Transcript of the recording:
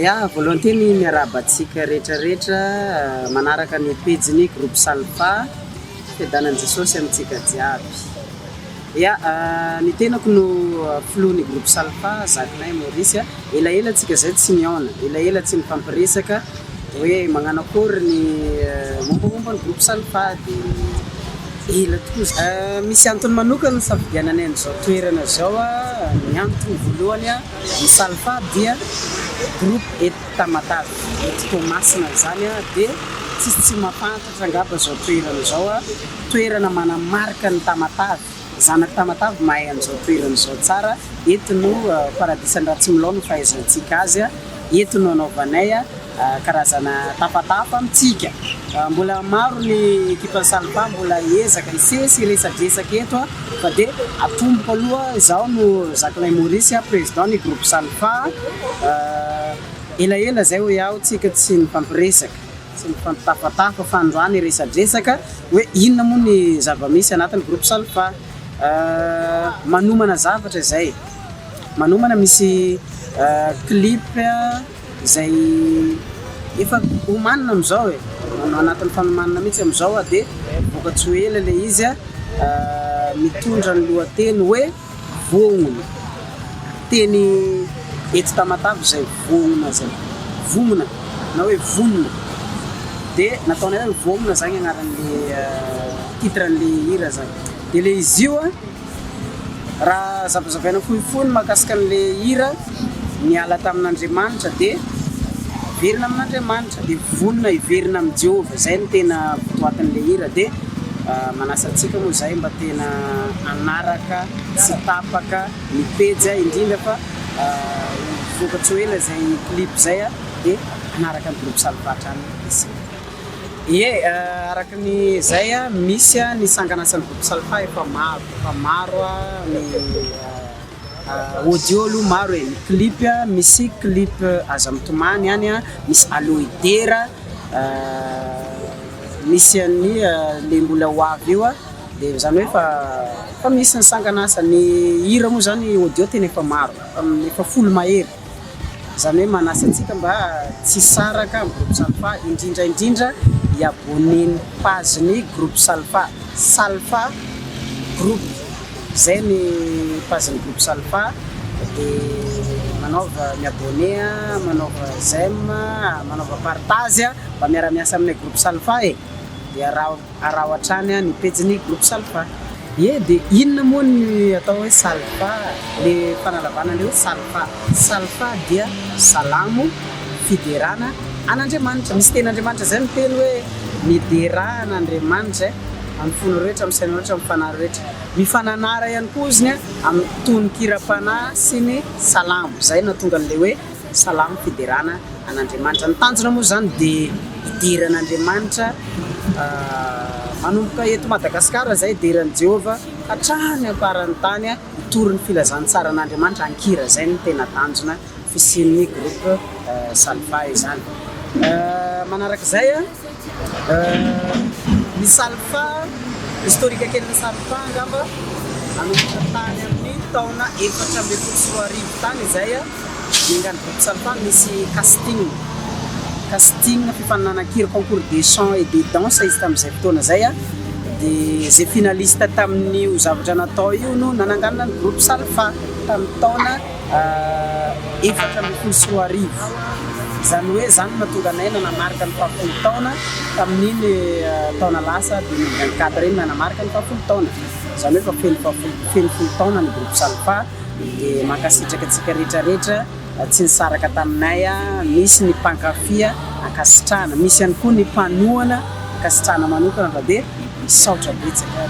Ya, volontairement miarabatsika rehetrarehetra manaraka ny page-ny groupe Salfa fiadanan'i Jesosy amintsika jiaby. Ya, ny tenako no filohan'ny groupe Salfa zakinay Maurice, elaela tsika zay tsy niona, elaela tsy mifampiresaka hoe magnano akory ny mombamomba ny groupe Salfa dia ela tokoa. Misy antony manokana safidianany an'izao toerana zao ny antony voalohany ny Salfa dia groupe Tamatave eto Toamasina zany dia tsy mafantatra angamba zao toerana zao toerana manamarika ny Tamatave. Zanak Tamatave mahay an'izao toerana zao tsara, eto no paradisan-drahatsimilao no fahaizantsika azy, eto no anaovanay karazana tapatapa amintsika. Mbola maro ny ekipa Salfa mbola ezaka isesy resadresaka eto fa dia atomboko aloha izao no zakinay Maurice président ny groupe Salfa. Elaela zay hoe aho tsika tsy mifampiresaka, tsy mifampitafatafa fa androany resadresaka hoe inona moa ny zava-misy anatin'ny groupe Salfa. Manomana zavatra zay, manomana misy clip zay efa homanina amizao anatin'ny fanomanana mihitsy amizao dia vokatsy ho ela le izy mitondra ny lohateny hoe vognona, teny eto Tamatave zay vognona zay, vomona na hoe vonona dia nataonay hoe vognona zany agnaran'le titran'le hira zany. Dia le izy io raha zavazavaina fohifohy mahakasika an'le hira niala tamin'Andriamanitra dia verina amin'Andriamanitra dia vonona iverina amin'ny Jehovah, zay no tena votoatin'le hira. Dia manasa antsika moa zay mba tena anaraka sy tapaka ny page indrindra fa vokatsy ho ela zay clip zay dia anaraka ny groupe Salfa hatrany isy. Araka ny zay misy ny sangan'asan'ny groupe Salfa efa maro ny audio aloha maro ny clip, misy clip aza mitomany hany misy aloidera, misy ny le mbola ho avy io dia zany hoe fa misy ny sangan'asa. Ny hira moa zany audio tena efa maro, efa folo mahery. Zany hoe manasa antsika mba tsy saraka amin'ny groupe Salfa, indrindra abonneny page-ny groupe Salfa, Salfa groupe zay ny page-ny groupe Salfa. Dia manaova miabonné, manaova j'aime, manaova partage mba miara-miasa amin'ny groupe Salfa dia araho hatrany ny page-ny groupe Salfa. Dia inona moa ny atao hoe Salfa, le fanalavanany hoe Salfa. Salfa dia salamo fiderana an'Andriamanitra. Misy ten'Andriamanitra zay miteny hoe mideran'Andriamanitra amin'ny fony rehetra, amin'ny saina rehetra, amin'ny fanahy rehetra. Mifananara ihany koa iziny amin'ny tononkira-panahy sy ny salamo, zay nahatonga an'le hoe salamo fiderana an'Andriamanitra. Ny tanjona moa zany dia idiran'Andriamanitra manomboka eto Madagasikara zay idiran'i Jehovah hatrany amparan'ny tany hitory ny filazantsara an'Andriamanitra ankira. Zay ny tena tanjona fisian'ny groupe Salfa izany. Manaraka zay ny Salfa, historika kely Salfa angamba nanomboka tany amin'ny taona 420 tany zay niangany groupe Salfa. Misy casting fifaninana-kira, concours des chants et des danses izy tamin'izay fotoana zay dia zay finaliste tamin'io zavatra natao io no nananganana ny groupe Salfa tamin'ny taona 420. Zany hoe zany mahatonga anay nanamarika ny 10 taona tamin'iny taona lasa 2024 iny nanamarika ny 10 taona. Zany hoe fa feno taona ny groupe Salfa. Dia mankasitraka antsika rehetrarehetra tsy nisaraka taminay, misy ny mpankafia ankasitrahana, misy ihany koa ny mpanohana ankasitrahana manokana fa dia misaotra betsaka.